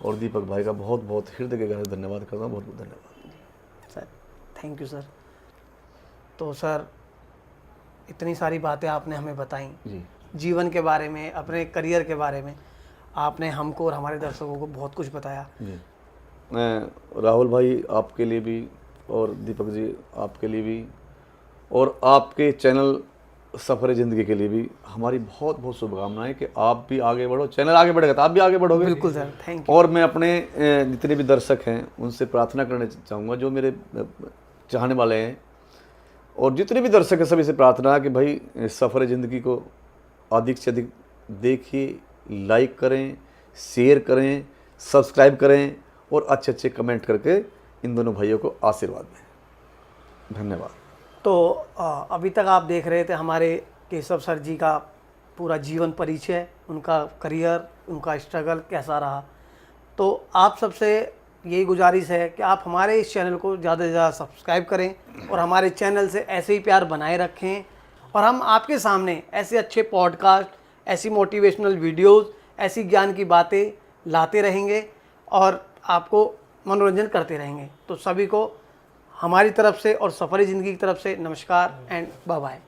और दीपक भाई का बहुत बहुत हृदय के गहरे धन्यवाद करता हूँ। बहुत बहुत धन्यवाद सर, थैंक यू सर। तो सर इतनी सारी बातें आपने हमें बताई जी। जीवन के बारे में, अपने करियर के बारे में, आपने हमको और हमारे दर्शकों को बहुत कुछ बताया। जी। मैं राहुल भाई आपके लिए भी और दीपक जी आपके लिए भी और आपके चैनल सफ़र ज़िंदगी के लिए भी हमारी बहुत बहुत शुभकामनाएं कि आप भी आगे बढ़ो। चैनल आगे बढ़ेगा तो आप भी आगे बढ़ोगे। बिल्कुल सर, थैंक यू। और मैं अपने जितने भी दर्शक हैं उनसे प्रार्थना करना चाहूँगा, जो मेरे चाहने वाले हैं और जितने भी दर्शक हैं, सभी से प्रार्थना है कि भाई सफ़र ज़िंदगी को अधिक से अधिक देखिए, लाइक करें, शेयर करें, सब्सक्राइब करें और अच्छे अच्छे कमेंट करके इन दोनों भाइयों को आशीर्वाद दें। धन्यवाद। तो अभी तक आप देख रहे थे हमारे केशव सर जी का पूरा जीवन परिचय, उनका करियर, उनका स्ट्रगल कैसा रहा। तो आप सबसे यही गुजारिश है कि आप हमारे इस चैनल को ज़्यादा से ज़्यादा सब्सक्राइब करें और हमारे चैनल से ऐसे ही प्यार बनाए रखें। और हम आपके सामने ऐसे अच्छे पॉडकास्ट, ऐसी मोटिवेशनल वीडियोस, ऐसी ज्ञान की बातें लाते रहेंगे और आपको मनोरंजन करते रहेंगे। तो सभी को हमारी तरफ से और सफ़री ज़िंदगी की तरफ से नमस्कार एंड बाय बाय।